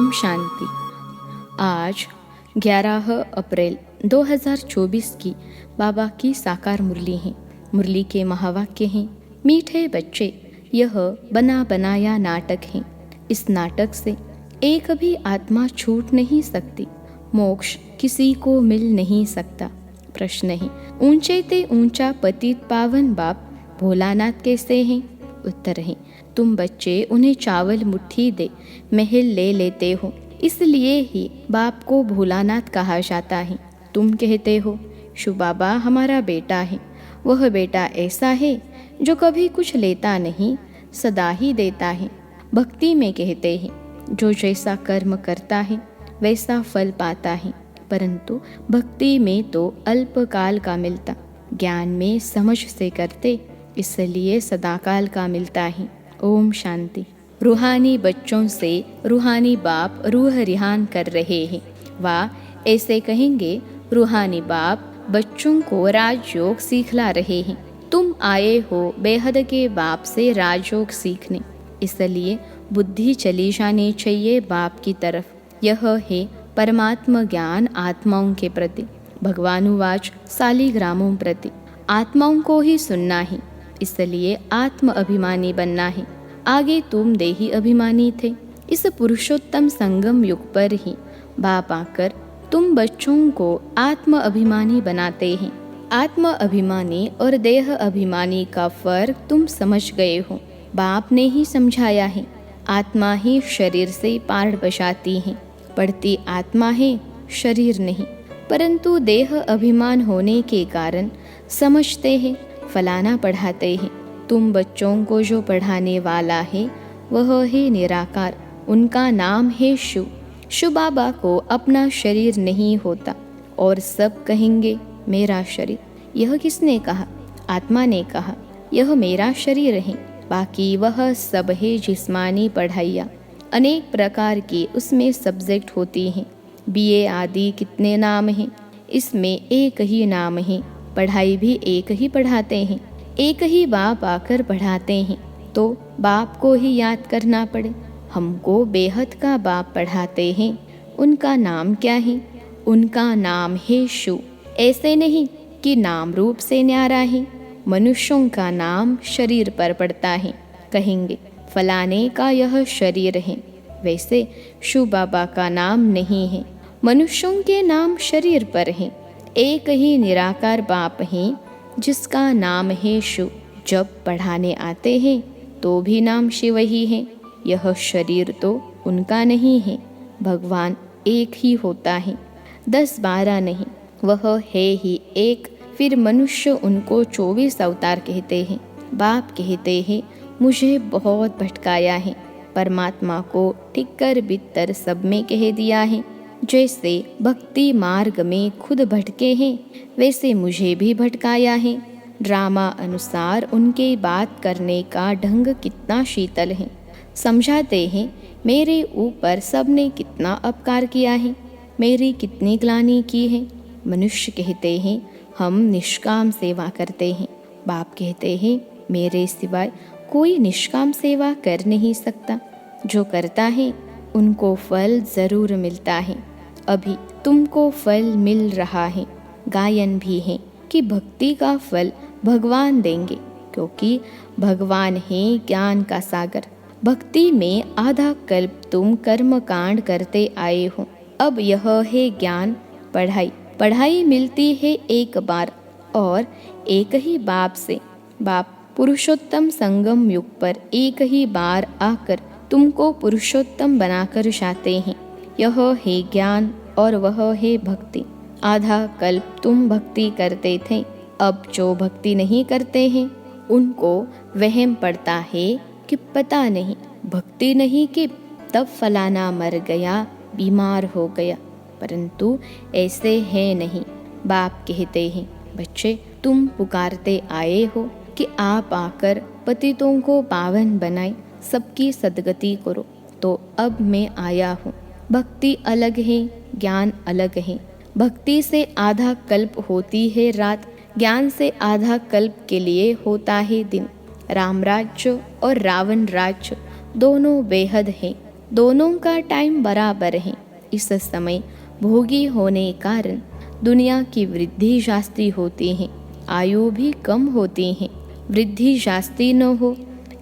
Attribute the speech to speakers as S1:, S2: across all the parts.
S1: ओम शांति। आज 11 अप्रैल 2024 की बाबा की साकार मुरली है। मुरली के महावाक्य हैं, मीठे बच्चे, यह बना बनाया नाटक है। इस नाटक से एक भी आत्मा छूट नहीं सकती, मोक्ष किसी को मिल नहीं सकता। प्रश्न है, ऊंचे ते ऊंचा पतित पावन बाप भोलानाथ कैसे हैं? उत्तर है, तुम बच्चे उन्हें चावल मुट्ठी दे महल ले लेते हो, इसलिए ही बाप को भोलानाथ कहा जाता है। तुम कहते हो शिव बाबा हमारा बेटा है। वह बेटा ऐसा है जो कभी कुछ लेता नहीं, सदा ही देता है। भक्ति में कहते हैं, जो जैसा कर्म करता है वैसा फल पाता है, परंतु भक्ति में तो अल्पकाल का मिलता, ज्ञान में समझ से करते इसलिए सदाकाल का मिलता है। ओम शांति। रूहानी बच्चों से रूहानी बाप रूह रिहान कर रहे हैं। वाह, ऐसे कहेंगे, रूहानी बाप बच्चों को राजयोग सिखला रहे हैं। तुम आए हो बेहद के बाप से राजयोग सीखने, इसलिए बुद्धि चली जानी चाहिए बाप की तरफ। यह है परमात्मा ज्ञान आत्माओं के प्रति। भगवानुवाच सालिग्रामों प्रति। आत्माओं को ही सुनना है, इसलिए आत्म अभिमानी बनना है। आगे तुम देही अभिमानी थे। इस पुरुषोत्तम संगम युग पर ही बाप आकर तुम बच्चों को आत्म अभिमानी बनाते हैं। आत्म अभिमानी और देह अभिमानी का फर्क तुम समझ गए हो। बाप ने ही समझाया है। आत्मा ही शरीर से पार बजाती है, पढ़ती आत्मा है, शरीर नहीं। परंतु देह अभिमान होने के कारण समझते हैं, फलाना पढ़ाते हैं। तुम बच्चों को जो पढ़ाने वाला है वह है निराकार, उनका नाम है शिव। शिव बाबा को अपना शरीर नहीं होता और सब कहेंगे मेरा शरीर। यह किसने कहा? आत्मा ने कहा, यह मेरा शरीर है। बाकी वह सब है जिस्मानी पढ़ाइयाँ, अनेक प्रकार की उसमें सब्जेक्ट होती हैं। बीए आदि कितने नाम हैं, इसमें एक ही नाम है। पढ़ाई भी एक ही पढ़ाते हैं, एक ही बाप आकर पढ़ाते हैं, तो बाप को ही याद करना पड़े। हमको बेहद का बाप पढ़ाते हैं, उनका नाम क्या है? उनका नाम है शिव। ऐसे नहीं कि नाम रूप से न्यारा है। मनुष्यों का नाम शरीर पर पड़ता है, कहेंगे फलाने का यह शरीर है। वैसे शिव बाबा का नाम नहीं है, मनुष्यों के नाम शरीर पर है। एक ही निराकार बाप है जिसका नाम है शिव। जब पढ़ाने आते हैं तो भी नाम शिव ही है। यह शरीर तो उनका नहीं है। भगवान एक ही होता है, 10-12 नहीं, वह है ही एक। फिर मनुष्य उनको 24 अवतार कहते हैं। बाप कहते हैं, मुझे बहुत भटकाया है, परमात्मा को टिक्कर बित्तर सब में कह दिया है। जैसे भक्ति मार्ग में खुद भटके हैं, वैसे मुझे भी भटकाया है। ड्रामा अनुसार उनके बात करने का ढंग कितना शीतल है। समझाते हैं, मेरे ऊपर सबने कितना अपकार किया है, मेरी कितनी ग्लानि की है। मनुष्य कहते हैं, हम निष्काम सेवा करते हैं। बाप कहते हैं, मेरे सिवाय कोई निष्काम सेवा कर नहीं सकता। जो करता है उनको फल जरूर मिलता है। अभी तुमको फल मिल रहा है। गायन भी है कि भक्ति का फल भगवान देंगे, क्योंकि भगवान है ज्ञान का सागर। भक्ति में आधा कल्प तुम कर्म कांड करते आए हो। अब यह है ज्ञान पढ़ाई। पढ़ाई मिलती है एक बार और एक ही बाप से। बाप पुरुषोत्तम संगम युग पर एक ही बार आकर तुमको पुरुषोत्तम बनाकर जाते हैं। यह है ज्ञान और वह है भक्ति। आधा कल्प तुम भक्ति करते थे, अब जो भक्ति नहीं करते हैं उनको वहम पड़ता है कि पता नहीं भक्ति नहीं कि तब फलाना मर गया, बीमार हो गया, परंतु ऐसे है नहीं। बाप कहते हैं, बच्चे तुम पुकारते आए हो कि आप आकर पतितों को पावन बनाए, सबकी सद्गति करो, तो अब मैं आया हूँ। भक्ति अलग है, ज्ञान अलग है। भक्ति से आधा कल्प होती है रात, ज्ञान से आधा कल्प के लिए होता है दिन। राम राज्य और रावण राज्य दोनों बेहद हैं। दोनों का टाइम बराबर है। इस समय भोगी होने कारण दुनिया की वृद्धि जास्ती होती है, आयु भी कम होती है। वृद्धि जास्ती न हो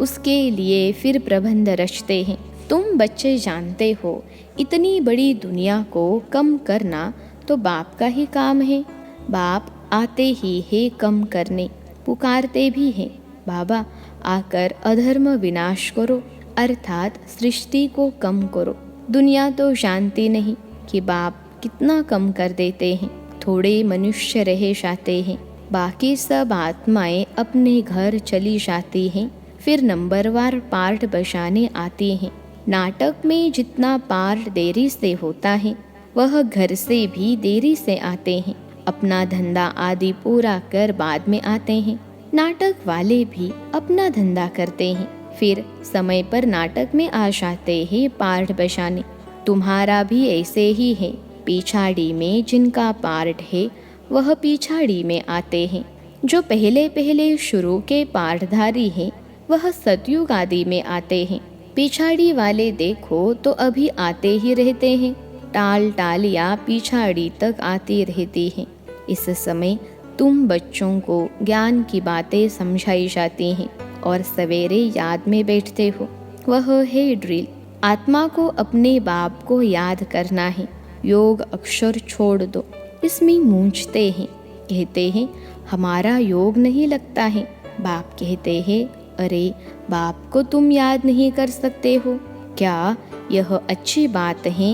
S1: उसके लिए फिर प्रबंध रचते हैं। तुम बच्चे जानते हो, इतनी बड़ी दुनिया को कम करना तो बाप का ही काम है। बाप आते ही है कम करने, पुकारते भी हैं, बाबा आकर अधर्म विनाश करो, अर्थात सृष्टि को कम करो। दुनिया तो जानती नहीं कि बाप कितना कम कर देते हैं। थोड़े मनुष्य रह जाते हैं, बाकी सब आत्माएं अपने घर चली जाती हैं, फिर नंबरवार पार्ट बजाने आती हैं। नाटक में जितना पार्ट देरी से होता है, वह घर से भी देरी से आते हैं। अपना धंधा आदि पूरा कर बाद में आते हैं। नाटक वाले भी अपना धंधा करते हैं, फिर समय पर नाटक में आ जाते हैं पार्ट बजाने। तुम्हारा भी ऐसे ही है। पिछाड़ी में जिनका पार्ट है वह पिछाड़ी में आते हैं। जो पहले पहले शुरू के पार्टधारी हैं वह सतयुग आदि में आते हैं। पिछाड़ी वाले देखो तो अभी आते ही रहते हैं। टाल टालियाँ पिछाड़ी तक आती रहती हैं। इस समय तुम बच्चों को ज्ञान की बातें समझाई जाती हैं और सवेरे याद में बैठते हो। वह है ड्रिल। आत्मा को अपने बाप को याद करना है। योग अक्षर छोड़ दो, इसमें मूंझते हैं, कहते हैं हमारा योग नहीं लगता है। बाप कहते हैं अरे बाप को तुम याद नहीं कर सकते हो क्या? यह अच्छी बात है।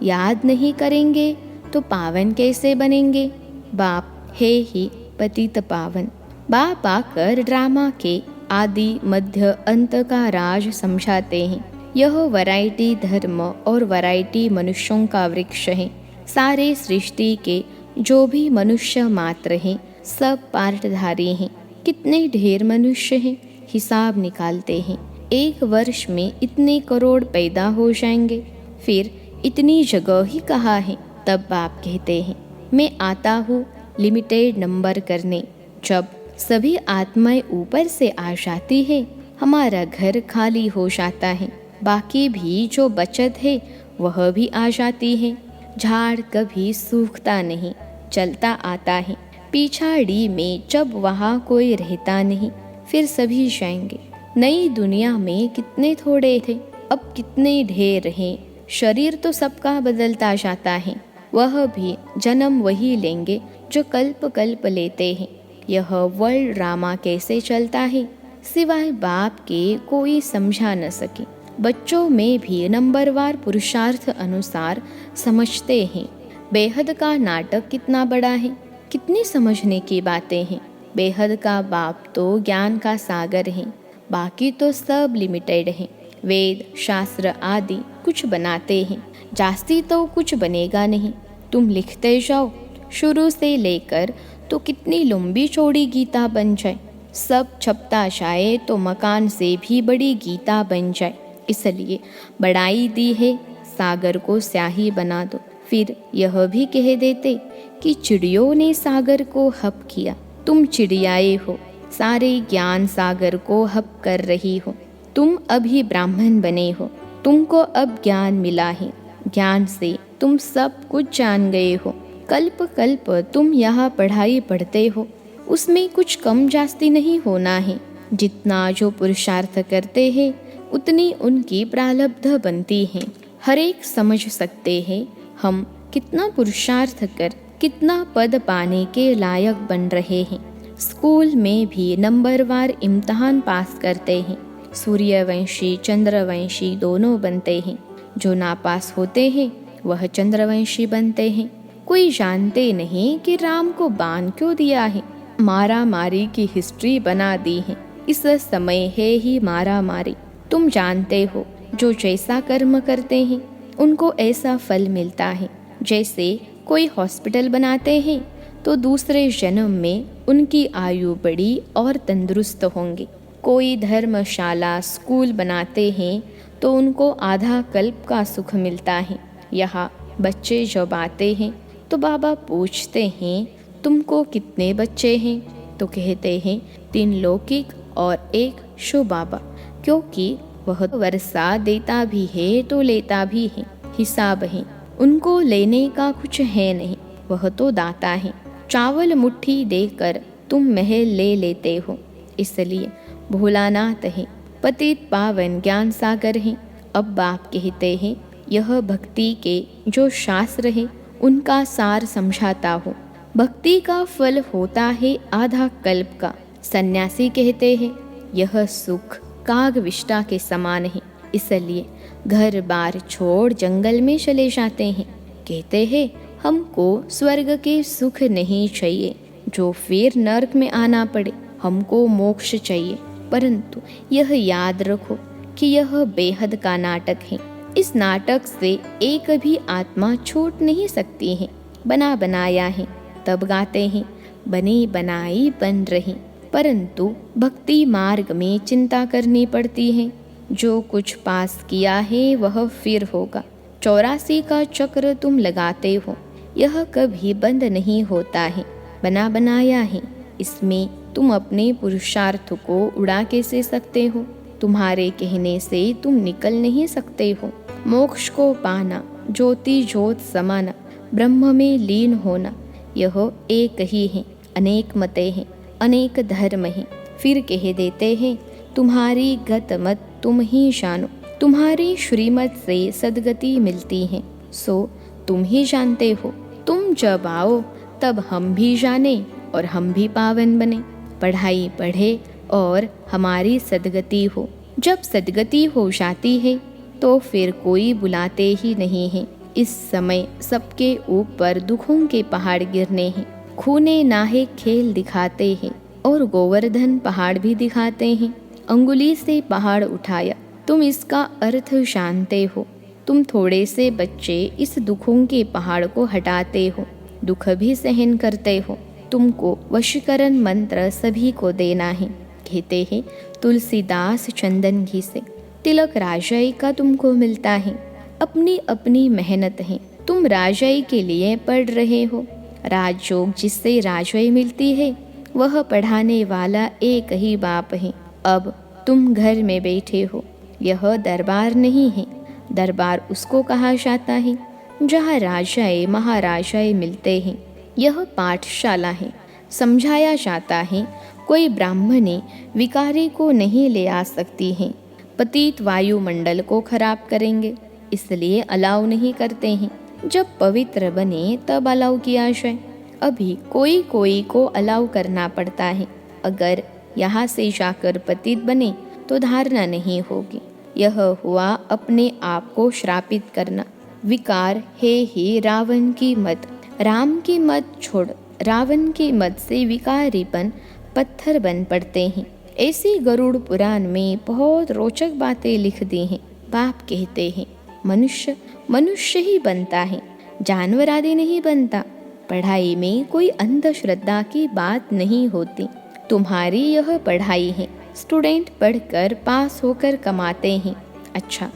S1: याद नहीं करेंगे तो पावन कैसे बनेंगे? बाप है ही पतित पावन। बाप आकर ड्रामा के आदि मध्य अंत का राज समझाते हैं। यह वैरायटी धर्म और वैरायटी मनुष्यों का वृक्ष है। सारे सृष्टि के जो भी मनुष्य मात्र हैं सब पार्टधारी हैं। कितने ढेर मनुष्य हैं, हिसाब निकालते हैं। एक वर्ष में इतने करोड़ पैदा हो जाएंगे, फिर इतनी जगह ही कहाँ है? तब बाप कहते हैं मैं आता हूँ लिमिटेड नंबर करने। जब सभी आत्माएं ऊपर से आ जाती है, हमारा घर खाली हो जाता है। बाकी भी जो बचत है वह भी आ जाती है। झाड़ कभी सूखता नहीं, चलता आता है। पिछाड़ी में जब वहाँ कोई रहता नहीं, फिर सभी जाएंगे। नई दुनिया में कितने थोड़े थे, अब कितने ढेर हैं। शरीर तो सबका बदलता जाता है, वह भी जन्म वही लेंगे जो कल्प कल्प लेते हैं। यह वर्ल्ड ड्रामा कैसे चलता है, सिवाय बाप के कोई समझा न सके। बच्चों में भी नंबरवार पुरुषार्थ अनुसार समझते हैं। बेहद का नाटक कितना बड़ा है, कितनी समझने की बातें हैं। बेहद का बाप तो ज्ञान का सागर है, बाकी तो सब लिमिटेड है। वेद शास्त्र आदि कुछ बनाते हैं, जास्ती तो कुछ बनेगा नहीं। तुम लिखते जाओ, शुरू से लेकर तो कितनी लंबी चौड़ी गीता बन जाए। सब छपता जाए तो मकान से भी बड़ी गीता बन जाए। इसलिए बढ़ाई दी है, सागर को स्याही बना दो। फिर यह भी कह देते कि चिड़ियों ने सागर को हप किया। तुम चिड़ियाए हो, सारे ज्ञान सागर को हप कर रही हो। तुम अभी ब्राह्मण बने हो, तुमको अब ज्ञान मिला है। ज्ञान से तुम सब कुछ जान गए हो। कल्प कल्प तुम यहाँ पढ़ाई पढ़ते हो, उसमें कुछ कम जास्ती नहीं होना है। जितना जो पुरुषार्थ करते हैं उतनी उनकी प्रारब्ध बनती है। हर एक समझ सकते हैं हम कितना पुरुषार्थ कर कितना पद पाने के लायक बन रहे हैं। स्कूल में भी नंबरवार इम्तहान पास करते हैं। सूर्यवंशी चंद्रवंशी दोनों बनते हैं। जो नापास होते हैं वह चंद्रवंशी बनते हैं। कोई जानते नहीं कि राम को बाण क्यों दिया है। मारा मारी की हिस्ट्री बना दी है। इस समय है ही मारा मारी। तुम जानते हो जो जैसा कर्म करते हैं उनको ऐसा फल मिलता है। जैसे कोई हॉस्पिटल बनाते हैं तो दूसरे जन्म में उनकी आयु बड़ी और तंदुरुस्त होंगी। कोई धर्मशाला स्कूल बनाते हैं तो उनको आधा कल्प का सुख मिलता है। यहाँ बच्चे जब आते हैं तो बाबा पूछते हैं तुमको कितने बच्चे हैं, तो कहते हैं 3 लौकिक और 1 शुभ बाबा, क्योंकि वह वर्षा देता भी है तो लेता भी है, हिसाब है। उनको लेने का कुछ है नहीं, वह तो दाता है। चावल मुट्ठी देकर तुम महल ले लेते हो, इसलिए भोलानाथ है। पतित पावन ज्ञान सागर है। अब बाप कहते हैं, यह भक्ति के जो शास्त्र है उनका सार समझाता हूँ। भक्ति का फल होता है आधा कल्प का। सन्यासी कहते हैं, यह सुख काग विष्टा के समान है, इसलिए घर बार छोड़ जंगल में चले जाते हैं। कहते हैं, हमको स्वर्ग के सुख नहीं चाहिए जो फिर नरक में आना पड़े, हमको मोक्ष चाहिए। परंतु यह याद रखो कि यह बेहद का नाटक है। इस नाटक से एक भी आत्मा छूट नहीं सकती है। बना बनाया है, तब गाते हैं, बनी बनाई बन रही। परंतु भक्ति मार्ग में चिंता करनी पड़ती है। जो कुछ पास किया है वह फिर होगा। 84 का चक्र तुम लगाते हो, यह कभी बंद नहीं होता है। बना बनाया है, इसमें तुम अपने पुरुषार्थ को उड़ा कैसे सकते हो? तुम्हारे कहने से तुम निकल नहीं सकते हो। मोक्ष को पाना, ज्योति ज्योत समाना, ब्रह्म में लीन होना, यह एक ही है। अनेक मतें हैं, अनेक धर्म हैं, फिर कह देते हैं, तुम्हारी गत मत तुम ही जानो। तुम्हारी श्रीमत से सद्गति मिलती है, सो तुम ही जानते हो। तुम जब आओ तब हम भी जाने और हम भी पावन बने। पढ़ाई पढ़े और हमारी सद्गति हो। जब सद्गति हो जाती है तो फिर कोई बुलाते ही नहीं है। इस समय सबके ऊपर दुखों के पहाड़ गिरने हैं। खूने नाहे खेल दिखाते हैं और गोवर्धन पहाड़ भी दिखाते हैं। अंगुली से पहाड़ उठाया, तुम इसका अर्थ जानते हो। तुम थोड़े से बच्चे इस दुखों के पहाड़ को हटाते हो, दुख भी सहन करते हो। तुमको वशीकरण मंत्र सभी को देना है। कहते हैं, तुलसीदास चंदन घी से तिलक राजाई का तुमको मिलता है। अपनी अपनी मेहनत है। तुम राजाई के लिए पढ़ रहे हो। राजयोग जिससे राजाई मिलती है वह पढ़ाने वाला एक ही बाप है। अब तुम घर में बैठे हो, यह दरबार नहीं है। दरबार उसको कहा जाता है जहाँ राजाए महाराजाए मिलते हैं। यह पाठशाला है। समझाया जाता है, कोई ब्राह्मणी विकारी को नहीं ले आ सकती है। पतित वायुमंडल को खराब करेंगे, इसलिए अलाउ नहीं करते हैं। जब पवित्र बने तब अलाउ किया जाए। अभी कोई कोई को अलाउ करना पड़ता है। अगर यहाँ से जाकर पतित बने तो धारणा नहीं होगी। यह हुआ अपने आप को श्रापित करना। विकार है ही रावण की मत। राम की मत छोड़, रावण की मत से विकारीपन पत्थर बन पड़ते हैं। ऐसी गरुड़ पुराण में बहुत रोचक बातें लिख दी हैं। बाप कहते हैं, मनुष्य मनुष्य ही बनता है, जानवर आदि नहीं बनता। पढ़ाई में कोई अंधश्रद्धा की बात नहीं होती। तुम्हारी यह पढ़ाई है। स्टूडेंट पढ़कर पास होकर कमाते हैं। अच्छा,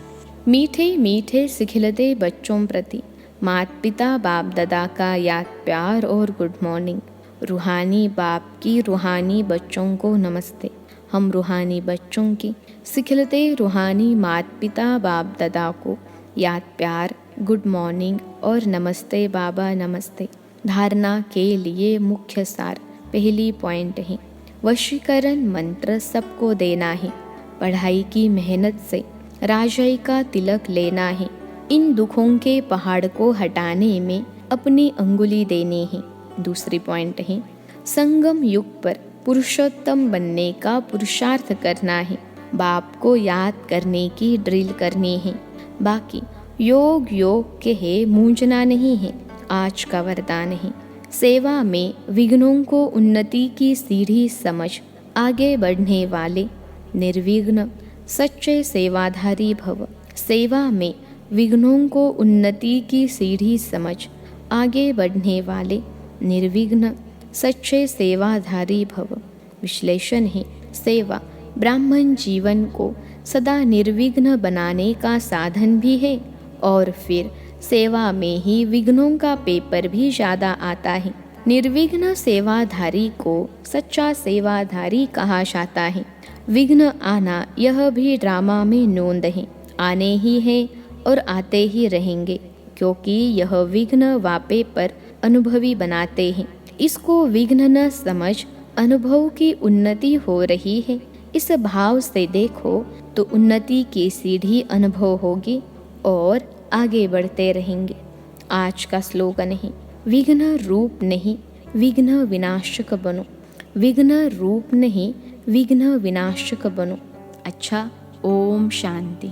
S1: मीठे मीठे सिखिलते बच्चों प्रति माता पिता बाप दादा का याद प्यार और गुड मॉर्निंग। रूहानी बाप की रूहानी बच्चों को नमस्ते। हम रूहानी बच्चों की सिखिलते रूहानी माता पिता बाप दादा को याद प्यार, गुड मॉर्निंग और नमस्ते बाबा नमस्ते। धारणा के लिए मुख्य सार पहली पॉइंट है, वशीकरण मंत्र सबको देना है। पढ़ाई की मेहनत से राजाई का तिलक लेना है। इन दुखों के पहाड़ को हटाने में अपनी अंगुली देनी है। दूसरी पॉइंट है, संगम युग पर पुरुषोत्तम बनने का पुरुषार्थ करना है। बाप को याद करने की ड्रिल करनी है। बाकी योग योग के है, मूंझना नहीं है। आज का वरदान है, सेवा में विघ्नों को उन्नति की सीढ़ी समझ आगे बढ़ने वाले निर्विघ्न सच्चे सेवाधारी भव। सेवा में विघ्नों को उन्नति की सीढ़ी समझ आगे बढ़ने वाले निर्विघ्न सच्चे सेवाधारी भव। विश्लेषण है, सेवा ब्राह्मण जीवन को सदा निर्विघ्न बनाने का साधन भी है और फिर सेवा में ही विघ्नों का पेपर भी ज़्यादा आता है। निर्विघ्न सेवाधारी को सच्चा सेवाधारी कहा जाता है। विघ्न आना यह भी ड्रामा में नोंद है, आने ही है और आते ही रहेंगे, क्योंकि यह विघ्न वापे पर अनुभवी बनाते हैं। इसको विघ्न न समझ, अनुभव की उन्नति हो रही है, इस भाव से देखो तो उन्नति की सीढ़ी अनुभव होगी और आगे बढ़ते रहेंगे। आज का स्लोगन है, विघ्न रूप नहीं विघ्न विनाशक बनो। विघ्न रूप नहीं विघ्न विनाशक बनो। अच्छा, ओम शांति।